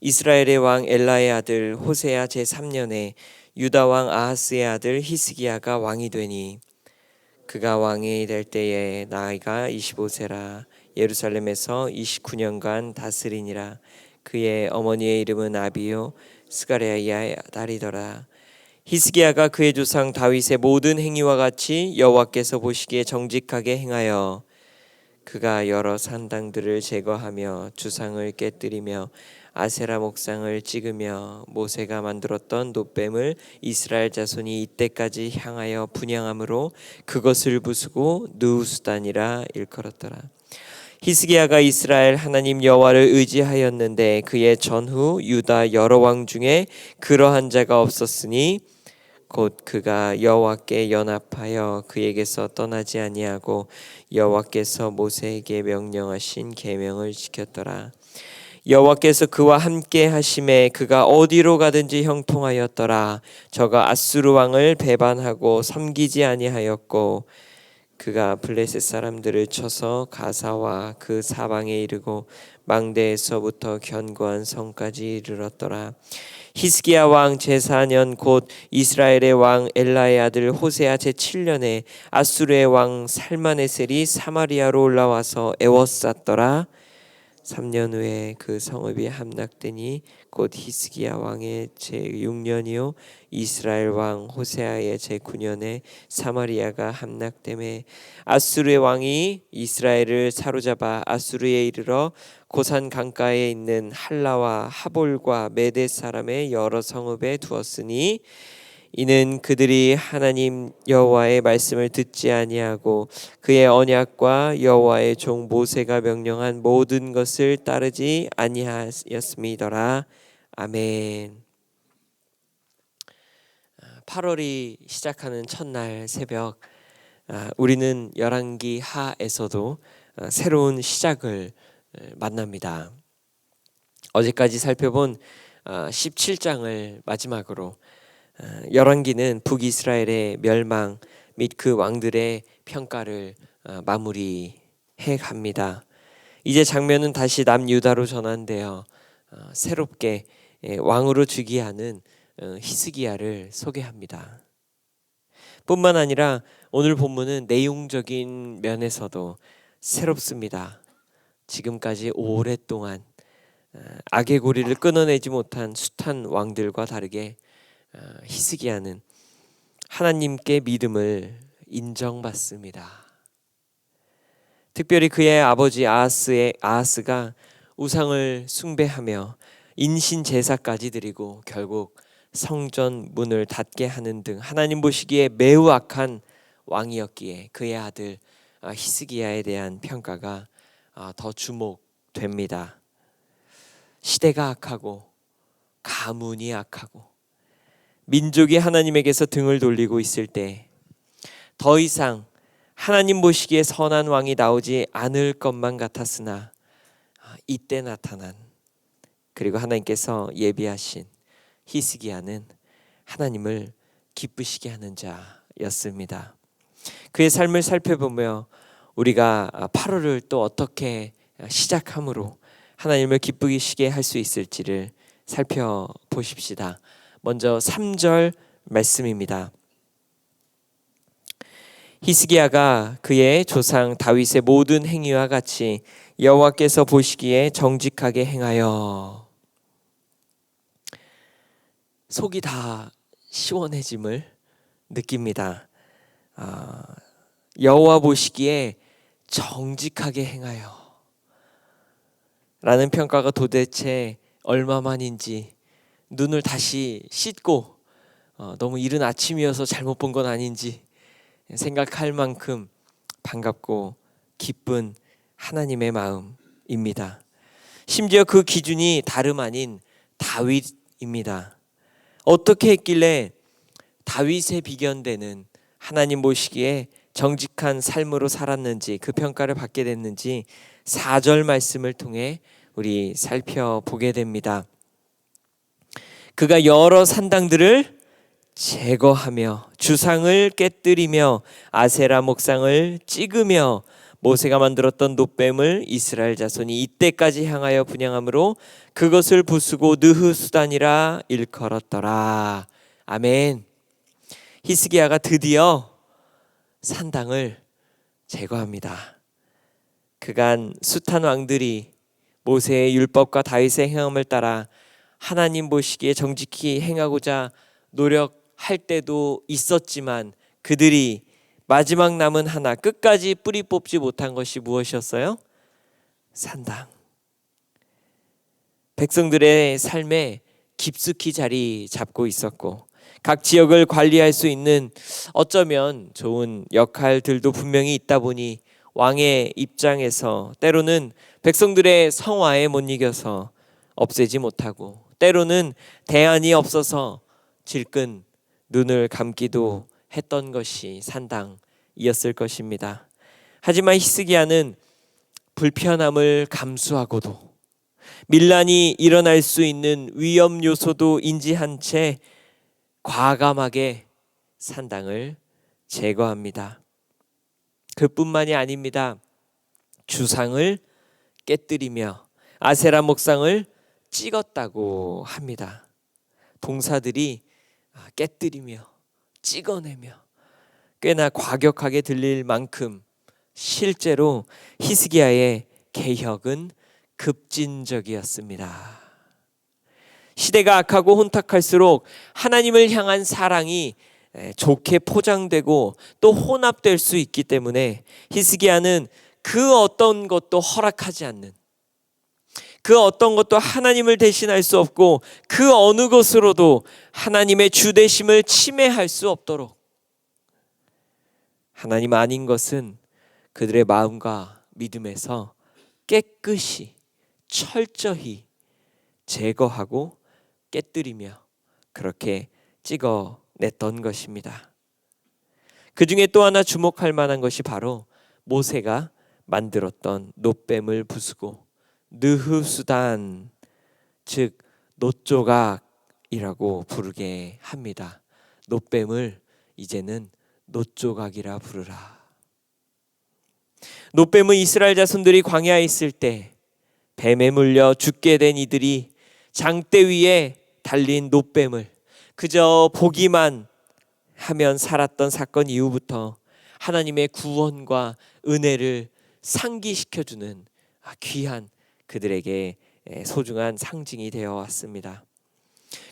이스라엘의 왕 엘라의 아들 호세아 제3년에 유다 왕 아하스의 아들 히스기야가 왕이 되니 그가 왕이 될 때에 나이가 25세라. 예루살렘에서 29년간 다스리니라. 그의 어머니의 이름은 아비요 스가랴의 딸이더라. 히스기야가 그의 조상 다윗의 모든 행위와 같이 여호와께서 보시기에 정직하게 행하여 그가 여러 산당들을 제거하며 주상을 깨뜨리며 아세라 목상을 찍으며 모세가 만들었던 놋뱀을 이스라엘 자손이 이때까지 향하여 분향함으로 그것을 부수고 느우수단이라 일컬었더라. 히스기야가 이스라엘 하나님 여호와를 의지하였는데 그의 전후 유다 여러 왕 중에 그러한 자가 없었으니 곧 그가 여호와께 연합하여 그에게서 떠나지 아니하고 여호와께서 모세에게 명령하신 계명을 지켰더라. 여호와께서 그와 함께 하심에 그가 어디로 가든지 형통하였더라. 저가 아수르 왕을 배반하고 섬기지 아니하였고 그가 블레셋 사람들을 쳐서 가사와 그 사방에 이르고 망대에서부터 견고한 성까지 이르렀더라. 히스기야 왕 제4년 곧 이스라엘의 왕 엘라의 아들 호세아 제7년에 아수르의 왕 살마네셀이 사마리아로 올라와서 애워쌌더라. 3년 후에 그 성읍이 함락되니 곧 히스기야 왕의 제6년이요 이스라엘 왕 호세아의 제9년에 사마리아가 함락되매 아수르의 왕이 이스라엘을 사로잡아 아수르에 이르러 고산 강가에 있는 할라와 하볼과 메대 사람의 여러 성읍에 두었으니 이는 그들이 하나님 여호와의 말씀을 듣지 아니하고 그의 언약과 여호와의 종 모세가 명령한 모든 것을 따르지 아니하였음이더라. 아멘. 8월이 시작하는 첫날 새벽, 우리는 열왕기 하에서도 새로운 시작을 만납니다. 어제까지 살펴본 17장을 마지막으로 열왕기는 북이스라엘의 멸망 및 그 왕들의 평가를 마무리해 갑니다. 이제 장면은 다시 남유다로 전환되어 새롭게 왕으로 즉위하는 히스기야를 소개합니다. 뿐만 아니라 오늘 본문은 내용적인 면에서도 새롭습니다. 지금까지 오랫동안 악의 고리를 끊어내지 못한 숱한 왕들과 다르게 히스기야는 하나님께 믿음을 인정받습니다. 특별히 그의 아버지 아하스가 우상을 숭배하며 인신 제사까지 드리고 결국 성전 문을 닫게 하는 등 하나님 보시기에 매우 악한 왕이었기에 그의 아들 히스기야에 대한 평가가 더 주목됩니다. 시대가 악하고 가문이 악하고 민족이 하나님에게서 등을 돌리고 있을 때 더 이상 하나님 보시기에 선한 왕이 나오지 않을 것만 같았으나 이때 나타난 그리고 하나님께서 예비하신 히스기야는 하나님을 기쁘시게 하는 자였습니다. 그의 삶을 살펴보며 우리가 8월을 또 어떻게 시작함으로 하나님을 기쁘시게 할 수 있을지를 살펴보십시다. 먼저 3절 말씀입니다. 히스기야가 그의 조상 다윗의 모든 행위와 같이 여호와께서 보시기에 정직하게 행하여. 속이 다 시원해짐을 느낍니다. 여호와 보시기에 정직하게 행하여 라는 평가가 도대체 얼마만인지 눈을 다시 씻고 너무 이른 아침이어서 잘못 본 건 아닌지 생각할 만큼 반갑고 기쁜 하나님의 마음입니다. 심지어 그 기준이 다름 아닌 다윗입니다. 어떻게 했길래 다윗에 비견되는 하나님 보시기에 정직한 삶으로 살았는지 그 평가를 받게 됐는지 4절 말씀을 통해 우리 살펴보게 됩니다. 그가 여러 산당들을 제거하며 주상을 깨뜨리며 아세라 목상을 찍으며 모세가 만들었던 놋뱀을 이스라엘 자손이 이때까지 향하여 분향함으로 그것을 부수고 느흐수단이라 일컬었더라. 아멘. 히스기야가 드디어 산당을 제거합니다. 그간 숱한 왕들이 모세의 율법과 다윗의 행함을 따라 하나님 보시기에 정직히 행하고자 노력할 때도 있었지만 그들이 마지막 남은 하나 끝까지 뿌리 뽑지 못한 것이 무엇이었어요? 산당. 백성들의 삶에 깊숙이 자리 잡고 있었고 각 지역을 관리할 수 있는 어쩌면 좋은 역할들도 분명히 있다 보니 왕의 입장에서 때로는 백성들의 성화에 못 이겨서 없애지 못하고 때로는 대안이 없어서 질끈 눈을 감기도 했던 것이 산당이었을 것입니다. 하지만 히스기야는 불편함을 감수하고도 밀란이 일어날 수 있는 위험 요소도 인지한 채 과감하게 산당을 제거합니다. 그뿐만이 아닙니다. 주상을 깨뜨리며 아세라 목상을 찍었다고 합니다. 동사들이 깨뜨리며 찍어내며 꽤나 과격하게 들릴 만큼 실제로 히스기야의 개혁은 급진적이었습니다. 시대가 악하고 혼탁할수록 하나님을 향한 사랑이 좋게 포장되고 또 혼합될 수 있기 때문에 히스기야는 그 어떤 것도 허락하지 않는, 그 어떤 것도 하나님을 대신할 수 없고 그 어느 것으로도 하나님의 주되심을 침해할 수 없도록 하나님 아닌 것은 그들의 마음과 믿음에서 깨끗이 철저히 제거하고 깨뜨리며 그렇게 찍어냈던 것입니다. 그 중에 또 하나 주목할 만한 것이 바로 모세가 만들었던 놋뱀을 부수고 느흐수단, 즉 놋조각이라고 부르게 합니다. 놋뱀을 이제는 놋조각이라 부르라. 놋뱀은 이스라엘 자손들이 광야에 있을 때 뱀에 물려 죽게 된 이들이 장대 위에 달린 놋뱀을 그저 보기만 하면 살았던 사건 이후부터 하나님의 구원과 은혜를 상기시켜주는 귀한 그들에게 소중한 상징이 되어 왔습니다.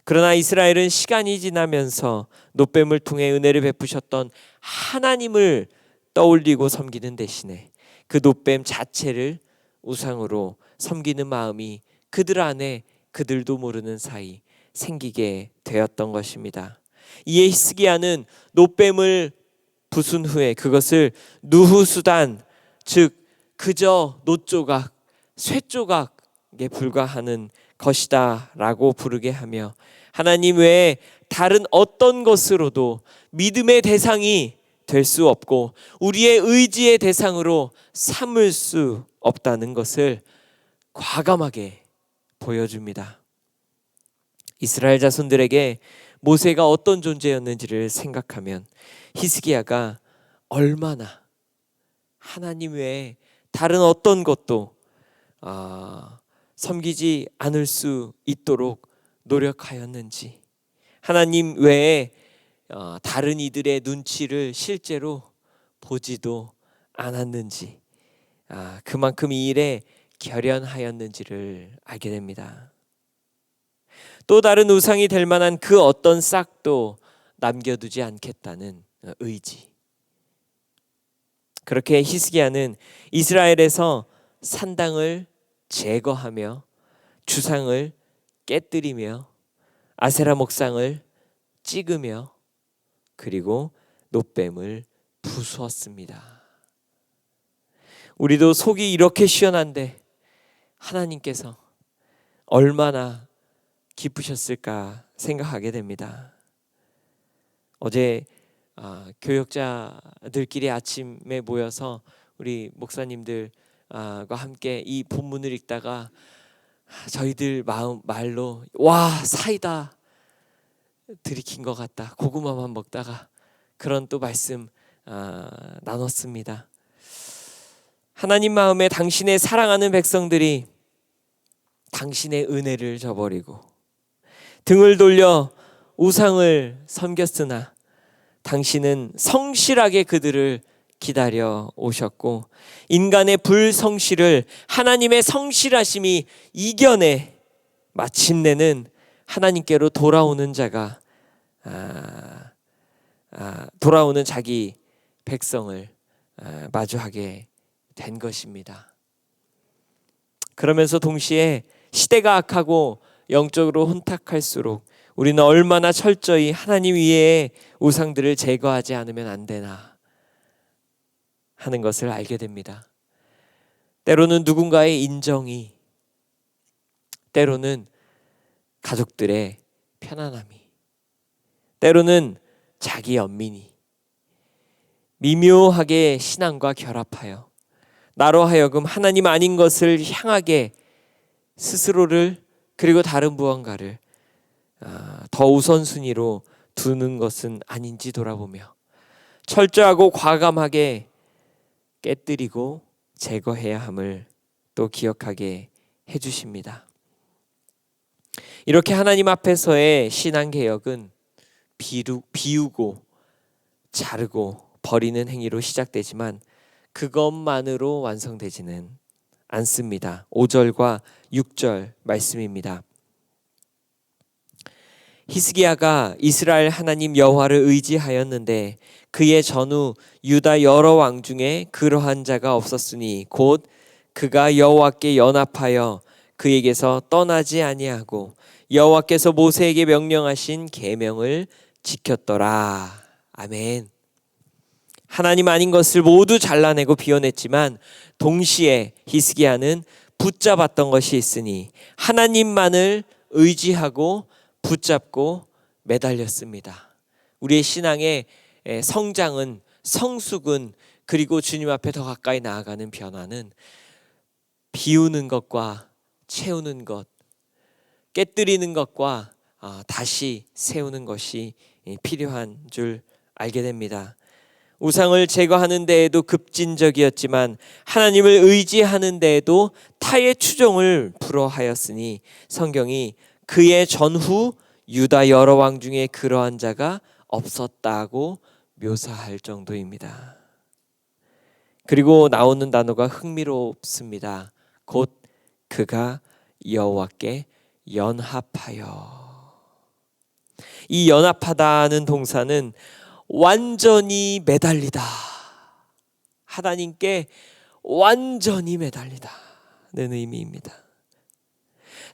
그러나 이스라엘은 시간이 지나면서 놋뱀을 통해 은혜를 베푸셨던 하나님을 떠올리고 섬기는 대신에 그 놋뱀 자체를 우상으로 섬기는 마음이 그들 안에 그들도 모르는 사이 생기게 되었던 것입니다. 이에 히스기야는 놋뱀을 부순 후에 그것을 누후수단, 즉 그저 놋조각, 쇠조각에 불과하는 것이다 라고 부르게 하며 하나님 외에 다른 어떤 것으로도 믿음의 대상이 될 수 없고 우리의 의지의 대상으로 삼을 수 없다는 것을 과감하게 보여줍니다. 이스라엘 자손들에게 모세가 어떤 존재였는지를 생각하면 히스기야가 얼마나 하나님 외에 다른 어떤 것도 섬기지 않을 수 있도록 노력하였는지, 하나님 외에 다른 이들의 눈치를 실제로 보지도 않았는지, 그만큼 이 일에 결연하였는지를 알게 됩니다. 또 다른 우상이 될 만한 그 어떤 싹도 남겨두지 않겠다는 의지. 그렇게 히스기야는 이스라엘에서 산당을 제거하며 주상을 깨뜨리며 아세라 목상을 찍으며 그리고 놋뱀을 부수었습니다. 우리도 속이 이렇게 시원한데 하나님께서 얼마나 기쁘셨을까 생각하게 됩니다. 어제 교역자들끼리 아침에 모여서 우리 목사님들과 함께 이 본문을 읽다가 저희들 말로 와 사이다 들이킨 것 같다, 고구마만 먹다가 그런 또 말씀 나눴습니다. 하나님 마음에 당신의 사랑하는 백성들이 당신의 은혜를 저버리고 등을 돌려 우상을 섬겼으나 당신은 성실하게 그들을 기다려 오셨고 인간의 불성실을 하나님의 성실하심이 이겨내 마침내는 하나님께로 돌아오는 자가 돌아오는 자기 백성을 마주하게 된 것입니다. 그러면서 동시에 시대가 악하고 영적으로 혼탁할수록 우리는 얼마나 철저히 하나님 위에 우상들을 제거하지 않으면 안 되나 하는 것을 알게 됩니다. 때로는 누군가의 인정이, 때로는 가족들의 편안함이, 때로는 자기 연민이 미묘하게 신앙과 결합하여 나로 하여금 하나님 아닌 것을 향하게 스스로를 그리고 다른 무언가를 더 우선순위로 두는 것은 아닌지 돌아보며 철저하고 과감하게 깨뜨리고 제거해야 함을 또 기억하게 해주십니다. 이렇게 하나님 앞에서의 신앙개혁은 비우고 자르고 버리는 행위로 시작되지만 그것만으로 완성되지는 않습니다. 5절과 6절 말씀입니다. 히스기야가 이스라엘 하나님 여호와를 의지하였는데 그의 전후 유다 여러 왕 중에 그러한 자가 없었으니 곧 그가 여호와께 연합하여 그에게서 떠나지 아니하고 여호와께서 모세에게 명령하신 계명을 지켰더라. 아멘. 하나님 아닌 것을 모두 잘라내고 비워냈지만 동시에 히스기야는 붙잡았던 것이 있으니 하나님만을 의지하고 붙잡고 매달렸습니다. 우리의 신앙의 성장은, 성숙은, 그리고 주님 앞에 더 가까이 나아가는 변화는 비우는 것과 채우는 것, 깨뜨리는 것과 다시 세우는 것이 필요한 줄 알게 됩니다. 우상을 제거하는 데에도 급진적이었지만 하나님을 의지하는 데에도 타의 추종을 불허하였으니 성경이 그의 전후 유다 여러 왕 중에 그러한 자가 없었다고 묘사할 정도입니다. 그리고 나오는 단어가 흥미롭습니다. 곧 그가 여호와께 연합하여. 이 연합하다는 동사는 완전히 매달리다, 하나님께 완전히 매달리다는 의미입니다.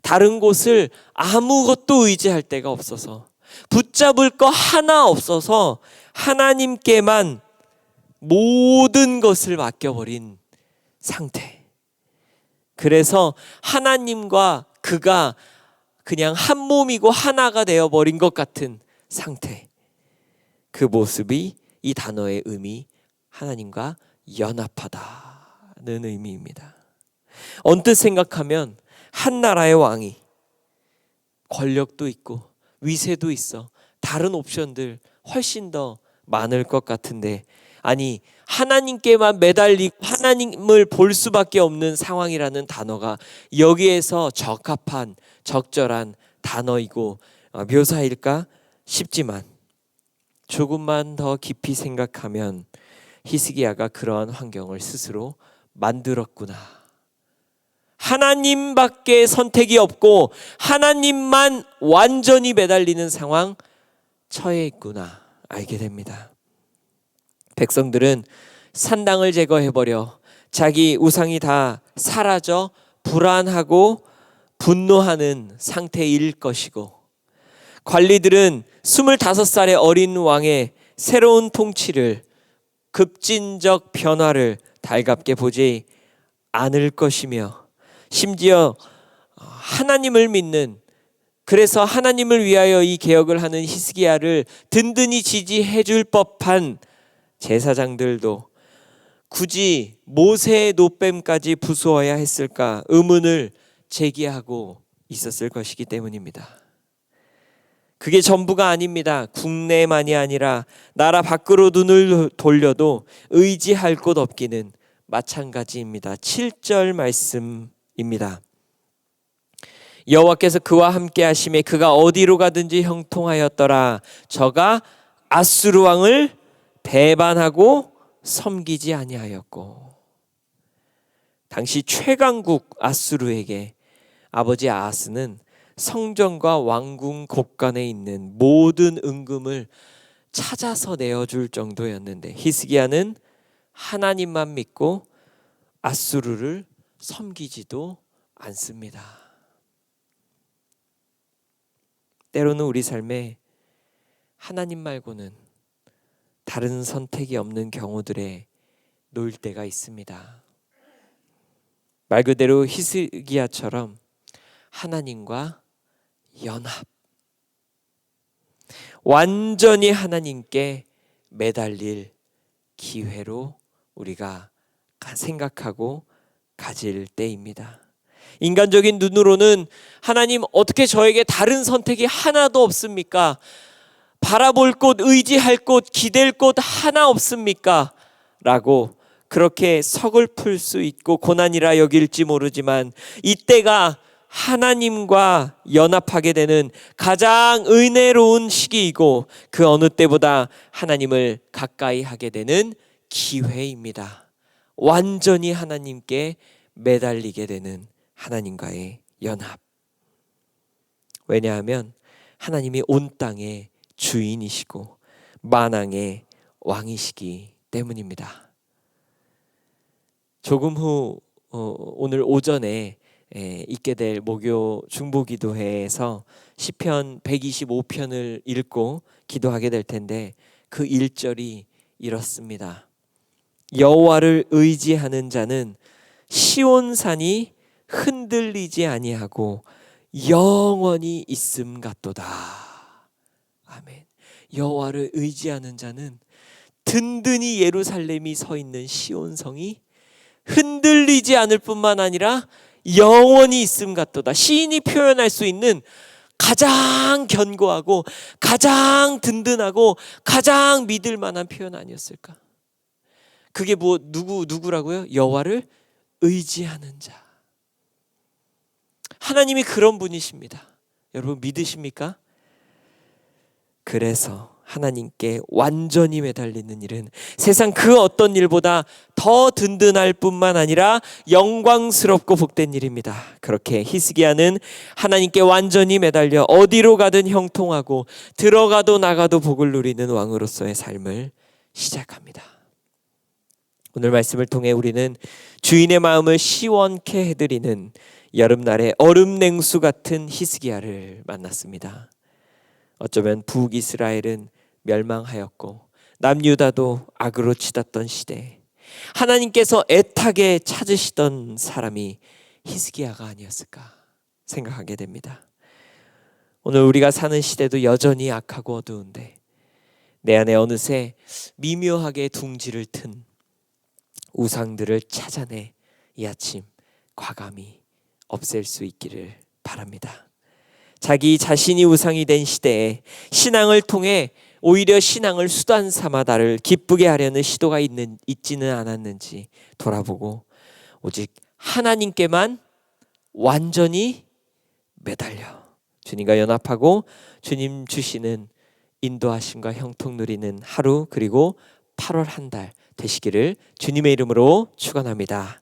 다른 곳을 아무것도 의지할 데가 없어서, 붙잡을 거 하나 없어서 하나님께만 모든 것을 맡겨버린 상태. 그래서 하나님과 그가 그냥 한 몸이고 하나가 되어버린 것 같은 상태. 그 모습이 이 단어의 의미, 하나님과 연합하다는 의미입니다. 언뜻 생각하면 한 나라의 왕이 권력도 있고 위세도 있어 다른 옵션들 훨씬 더 많을 것 같은데, 아니 하나님께만 매달리고 하나님을 볼 수밖에 없는 상황이라는 단어가 여기에서 적합한 적절한 단어이고 묘사일까 싶지만 조금만 더 깊이 생각하면 히스기야가 그러한 환경을 스스로 만들었구나. 하나님밖에 선택이 없고 하나님만 완전히 매달리는 상황 처해 있구나 알게 됩니다. 백성들은 산당을 제거해버려 자기 우상이 다 사라져 불안하고 분노하는 상태일 것이고, 관리들은 25살의 어린 왕의 새로운 통치를, 급진적 변화를 달갑게 보지 않을 것이며, 심지어 하나님을 믿는, 그래서 하나님을 위하여 이 개혁을 하는 히스기야를 든든히 지지해 줄 법한 제사장들도 굳이 모세의 노뱀까지 부수어야 했을까 의문을 제기하고 있었을 것이기 때문입니다. 그게 전부가 아닙니다. 국내만이 아니라 나라 밖으로 눈을 돌려도 의지할 곳 없기는 마찬가지입니다. 7절 말씀입니다. 여호와께서 그와 함께 하심에 그가 어디로 가든지 형통하였더라. 저가 아수르 왕을 배반하고 섬기지 아니하였고. 당시 최강국 아수르에게 아버지 아하스는 성전과 왕궁 곳간에 있는 모든 은금을 찾아서 내어줄 정도였는데 히스기야는 하나님만 믿고 아수르를 섬기지도 않습니다. 때로는 우리 삶에 하나님 말고는 다른 선택이 없는 경우들에 놓일 때가 있습니다. 말 그대로 히스기야처럼 하나님과 연합, 완전히 하나님께 매달릴 기회로 우리가 생각하고 가질 때입니다. 인간적인 눈으로는 하나님 어떻게 저에게 다른 선택이 하나도 없습니까? 바라볼 곳, 의지할 곳, 기댈 곳 하나 없습니까? 라고 그렇게 서글플 수 있고 고난이라 여길지 모르지만 이때가 하나님과 연합하게 되는 가장 은혜로운 시기이고 그 어느 때보다 하나님을 가까이 하게 되는 기회입니다. 완전히 하나님께 매달리게 되는 하나님과의 연합. 왜냐하면 하나님이 온 땅의 주인이시고 만왕의 왕이시기 때문입니다. 조금 후 오늘 오전에 있게 될 목요 중보기도회에서 시편 125편을 읽고 기도하게 될 텐데 그 1절이 이렇습니다. 여호와를 의지하는 자는 시온산이 흔들리지 아니하고 영원히 있음 같도다. 아멘. 여호와를 의지하는 자는 든든히 예루살렘이 서 있는 시온성이 흔들리지 않을 뿐만 아니라 영원히 있음 같도다. 시인이 표현할 수 있는 가장 견고하고 가장 든든하고 가장 믿을 만한 표현 아니었을까? 그게 누구라고요? 여호와를 의지하는 자. 하나님이 그런 분이십니다. 여러분 믿으십니까? 그래서 하나님께 완전히 매달리는 일은 세상 그 어떤 일보다 더 든든할 뿐만 아니라 영광스럽고 복된 일입니다. 그렇게 히스기야는 하나님께 완전히 매달려 어디로 가든 형통하고 들어가도 나가도 복을 누리는 왕으로서의 삶을 시작합니다. 오늘 말씀을 통해 우리는 주인의 마음을 시원케 해드리는 여름날의 얼음 냉수 같은 히스기야를 만났습니다. 어쩌면 북이스라엘은 멸망하였고 남유다도 악으로 치닫던 시대 하나님께서 애타게 찾으시던 사람이 히스기야가 아니었을까 생각하게 됩니다. 오늘 우리가 사는 시대도 여전히 악하고 어두운데 내 안에 어느새 미묘하게 둥지를 튼 우상들을 찾아내 이 아침 과감히 없앨 수 있기를 바랍니다. 자기 자신이 우상이 된 시대에 신앙을 통해 오히려 신앙을 수단 삼아 나를 기쁘게 하려는 시도가 있지는 않았는지 돌아보고 오직 하나님께만 완전히 매달려 주님과 연합하고 주님 주시는 인도하심과 형통 누리는 하루 그리고 8월 한 달 되시기를 주님의 이름으로 축원합니다.